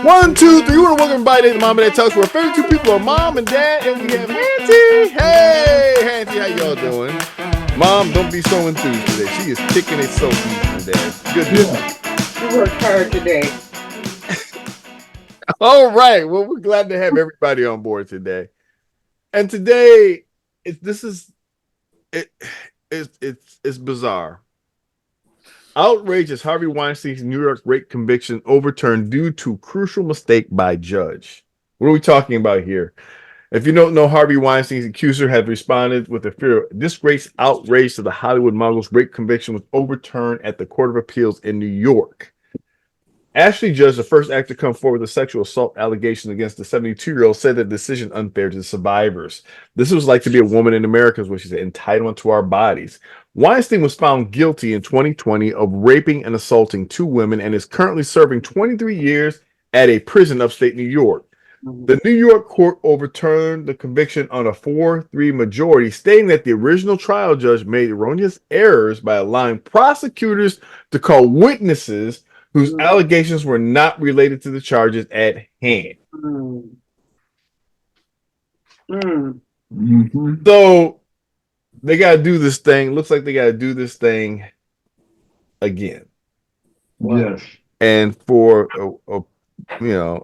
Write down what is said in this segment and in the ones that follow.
1, 2, 3. We want to welcome everybody to the Mom and Dad Talks. We're 32 people are mom and dad, and we have Hantie. Hey, Hantie, how y'all doing? Mom, don't be so enthused today. She is kicking it so easy today. Good to see you. You worked hard today. All right. Well, we're glad to have everybody on board today. And today, it's bizarre. Outrage as Harvey Weinstein's New York rape conviction overturned due to crucial mistake by judge. What are we talking about here? If you don't know, Harvey Weinstein's accuser has responded with a fear of disgrace, outrage to the Hollywood mogul's rape conviction was overturned at the Court of Appeals in New York. Ashley Judge, the first actor to come forward with sexual assault allegations against the 72-year-old, said the decision unfair to the survivors. This was like to be a woman in America, is what she said, entitlement to our bodies. Weinstein was found guilty in 2020 of raping and assaulting 2 women and is currently serving 23 years at a prison upstate New York. The New York court overturned the conviction on a 4-3 majority, stating that the original trial judge made erroneous errors by allowing prosecutors to call witnesses whose allegations were not related to the charges at hand. So they got to do this thing. Looks like they got to do this thing again. Yes. And for,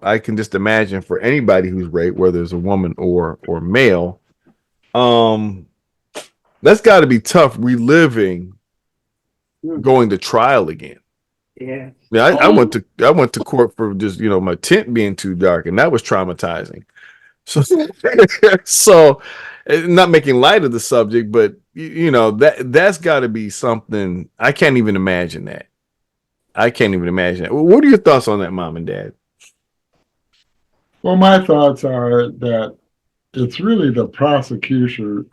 I can just imagine for anybody who's raped, whether it's a woman or male, that's got to be tough reliving going to trial again. Yeah. I went to court for just my tent being too dark, and that was traumatizing. So not making light of the subject, but that's got to be something. I can't even imagine that. What are your thoughts on that, Mom and Dad? Well, my thoughts are that it's really the prosecution.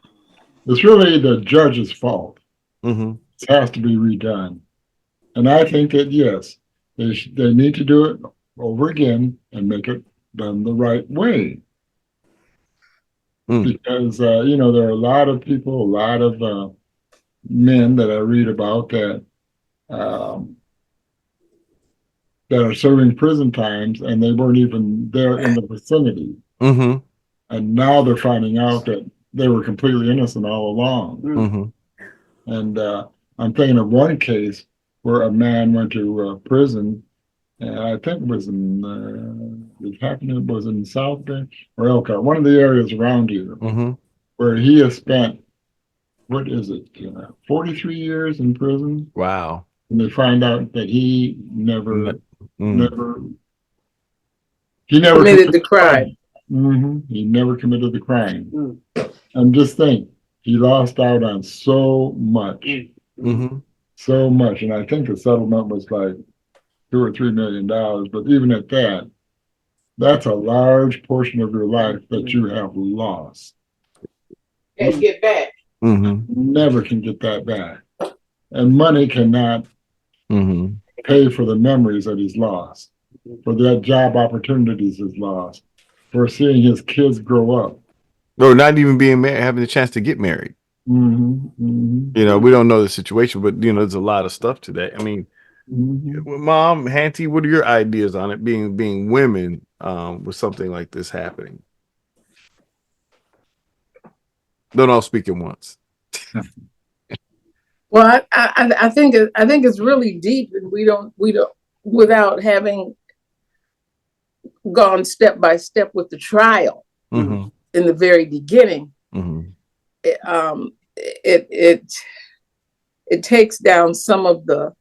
It's really the judge's fault. Mm-hmm. It has to be redone. And I think that, yes, they need to do it over again and make it done the right way. Because, there are a lot of people, a lot of men that I read about that are serving prison times, and they weren't even there in the vicinity. Mm-hmm. And now they're finding out that they were completely innocent all along. Mm-hmm. And I'm thinking of one case where a man went to prison, and I think it was in South Bend or Elkhart, one of the areas around here, where he has spent, 43 years in prison. Wow. And they find out that he never committed the crime. He never committed the crime. And just think, he lost out on so much. So much. And I think the settlement was like $2 or $3 million. But even at that, that's a large portion of your life that you have lost. And get back. Never can get that back. And money cannot pay for the memories that he's lost, for that job opportunities he's lost, for seeing his kids grow up. Or not even being married, having the chance to get married. We don't know the situation, but there's a lot of stuff to that. I mean, Mom, Hantie, what are your ideas on it being women with something like this happening? Don't all speak at once. Well, I think it's really deep, and we don't without having gone step by step with the trial in the very beginning. It takes down some of the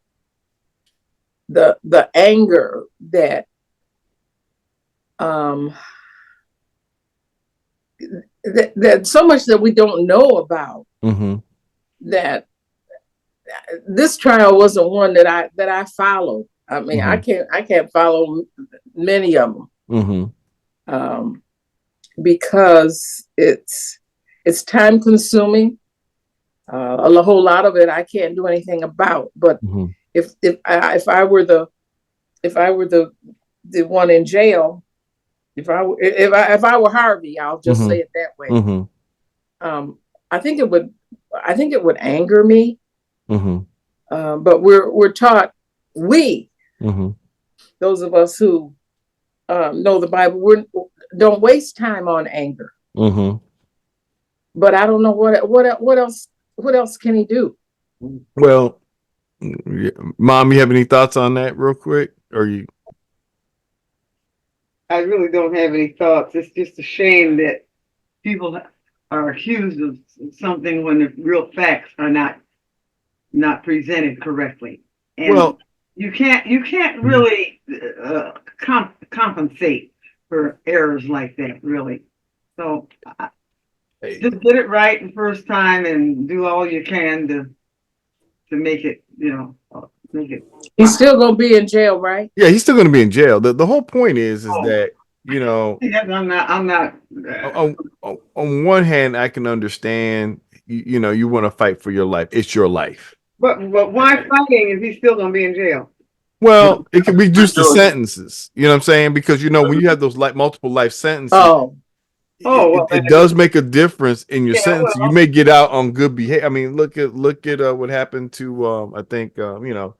anger that that so much that we don't know about. That this trial wasn't one that I followed. I mean, I can't follow many of them because it's time consuming. A whole lot of it I can't do anything about. But if I were the one in jail, if I were Harvey, I'll just say it that way. I think it would anger me. But we're taught, those of us who know the Bible. Don't waste time on anger. But I don't know what else can he do? Well, Mom, you have any thoughts on that real quick? Or you? I really don't have any thoughts. It's just a shame that people are accused of something when the real facts are not presented correctly. And Well, you can't really compensate for errors like that, really. So just get it right the first time and do all you can to make it, make it. He's still gonna be in jail, right? yeah, he's still going to be in jail. The whole point is that, you know, I'm not. on one hand, I can understand, you want to fight for your life. It's your life. But why fighting if he's still gonna be in jail? Well, it can reduce the sentences. You know what I'm saying? Because when you have those multiple life sentences, Well, it does make a difference in your yeah, sentence. well, You may get out on good behavior. I mean, look at what happened to I think a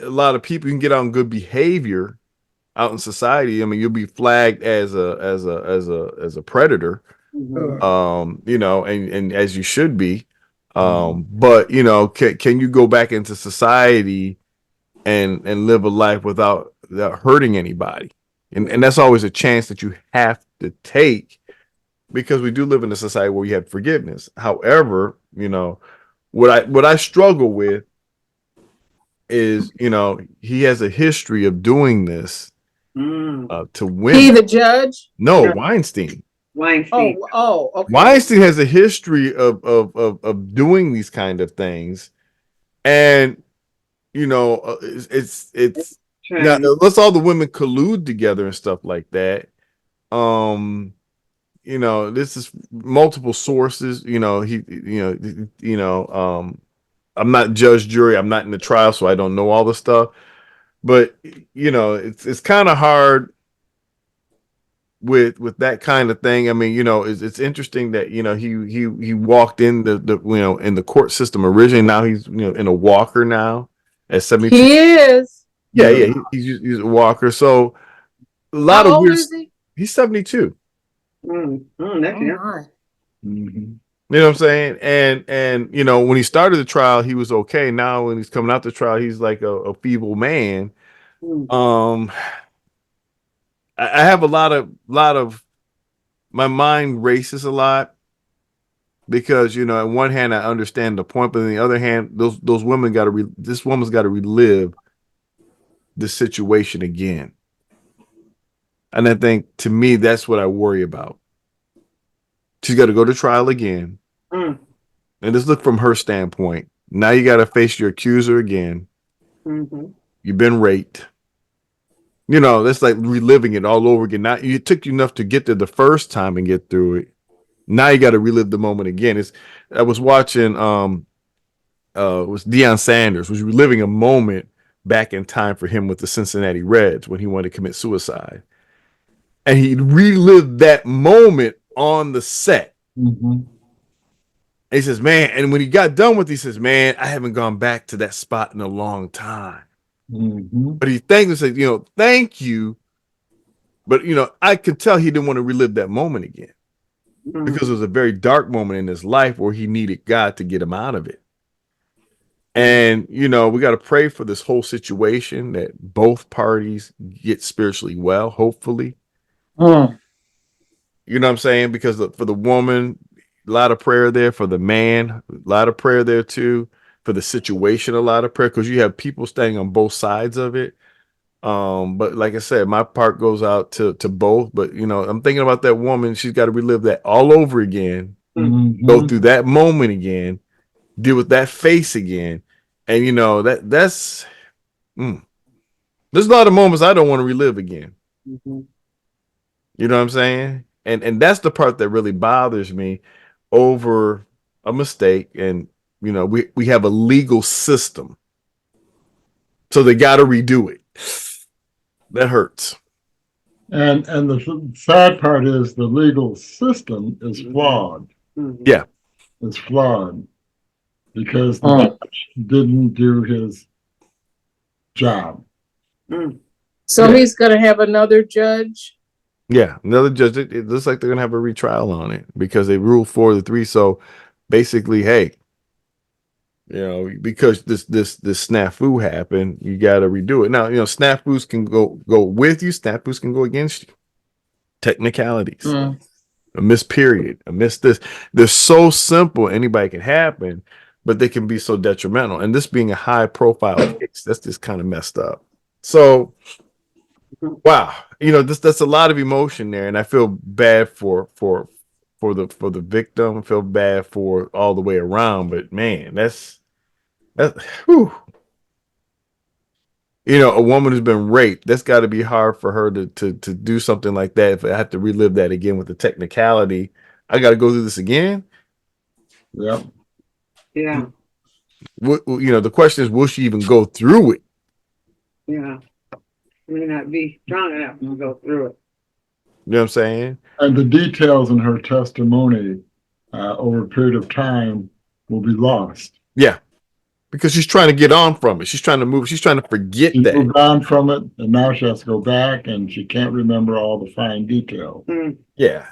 lot of people. You can get out on good behavior out in society. I mean, you'll be flagged as a predator. And as you should be. But can you go back into society and live a life without hurting anybody? And that's always a chance that you have to take, because we do live in a society where we have forgiveness. However, what I struggle with is, he has a history of doing this to women. He the judge? No, Weinstein. Weinstein. Okay. Weinstein has a history of doing these kind of things, and it's now let's all the women collude together and stuff like that. This is multiple sources. I'm not judge, jury. I'm not in the trial, so I don't know all the stuff. But it's kind of hard with that kind of thing. I mean, it's interesting that he walked in the in the court system originally. Now he's in a walker now at 72. He is. Yeah. He's a walker. So a lot How of old weird. is he? He's 72. That's my. You know what I'm saying? And when he started the trial, he was okay. Now when he's coming out the trial, he's like a feeble man. I have a lot of my mind races a lot, because on one hand I understand the point, but on the other hand, those women this woman's got to relive the situation again. And I think, to me, that's what I worry about. She's got to go to trial again. And just look from her standpoint. Now you got to face your accuser again. You've been raped. That's like reliving it all over again. Now, it took you enough to get there the first time and get through it. Now you got to relive the moment again. I was watching it was Deion Sanders was reliving a moment back in time for him with the Cincinnati Reds when he wanted to commit suicide. And he relived that moment on the set. And he says, man, and when he got done with it, he says, man, I haven't gone back to that spot in a long time. But he thanked and said, thank you. But, I could tell he didn't want to relive that moment again, because it was a very dark moment in his life where he needed God to get him out of it. And, we got to pray for this whole situation, that both parties get spiritually well, hopefully. You know what I'm saying? Because for the woman, a lot of prayer there. For the man, a lot of prayer there too. For the situation, a lot of prayer, because you have people standing on both sides of it. But like I said, my part goes out to both. But I'm thinking about that woman. She's got to relive that all over again. Go through that moment again. Deal with that face again. And that's there's a lot of moments I don't want to relive again. You know what I'm saying? And that's the part that really bothers me over a mistake. And we have a legal system, so they got to redo it. That hurts. And the sad part is the legal system is flawed. Yeah, it's flawed because the judge didn't do his job. So he's going to have another judge. Yeah, another judge. It looks like they're gonna have a retrial on it because they ruled 4-3. So basically, hey, because this snafu happened, you got to redo it. Now, snafus can go with you, snafus can go against you. Technicalities, a missed period, a missed this. They're so simple, anybody can happen, but they can be so detrimental. And this being a high profile case, that's just kind of messed up. So, wow, that's a lot of emotion there, and I feel bad for the victim. I feel bad for all the way around, but man, that's whew. A woman who's been raped, that's got to be hard for her to do something like that. If I have to relive that again with the technicality, I got to go through this again. Yep. Yeah. The question is, will she even go through it? Yeah. May not be strong enough to go through it. You know what I'm saying? And the details in her testimony over a period of time will be lost. Yeah. Because she's trying to get on from it. She's trying to move. She's trying to forget She that. moved on from it, and now she has to go back, and she can't remember all the fine details. Yeah.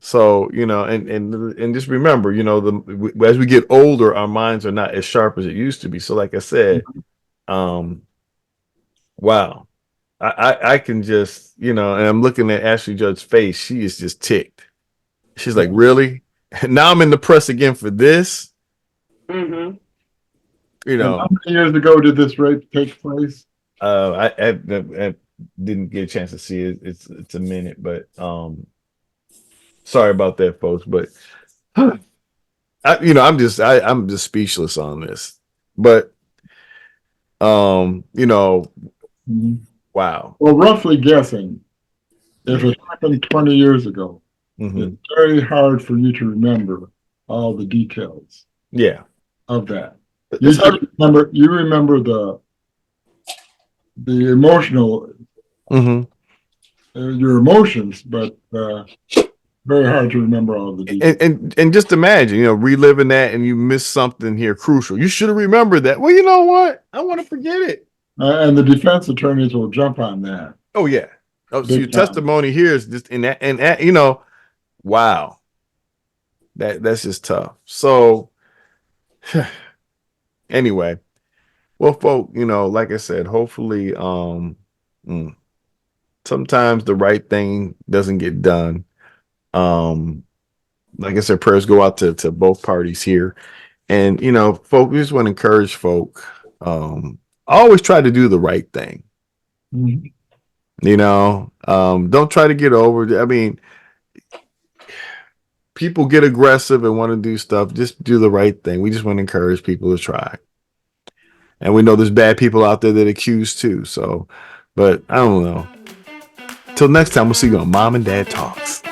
So, and just remember, as we get older, our minds are not as sharp as it used to be. So like I said, wow. I can just, and I'm looking at Ashley Judd's face. She is just ticked. She's like, really? Now I'm in the press again for this. And how many years ago did this rape take place? I didn't get a chance to see it. It's a minute, but sorry about that, folks. But I'm just speechless on this. But wow. Well, roughly guessing, if it happened 20 years ago, it's very hard for you to remember all the details. Yeah. Of that. You remember the emotional your emotions, but very hard to remember all the details. And just imagine, reliving that, and you miss something here crucial. You should have remembered that. Well, you know what? I want to forget it. And the defense attorneys will jump on that. Oh yeah. Oh, so your testimony here is just in that, and wow. That's just tough. So anyway, well, folk, like I said, hopefully, sometimes the right thing doesn't get done. Like I said, prayers go out to both parties here. And, folk, we just want to encourage folk. Always try to do the right thing. Don't try to get over. I mean, people get aggressive and want to do stuff. Just do the right thing. We just want to encourage people to try. And we know there's bad people out there that accuse too. So, but I don't know. Till next time, we'll see you on Mom and Dad Talks.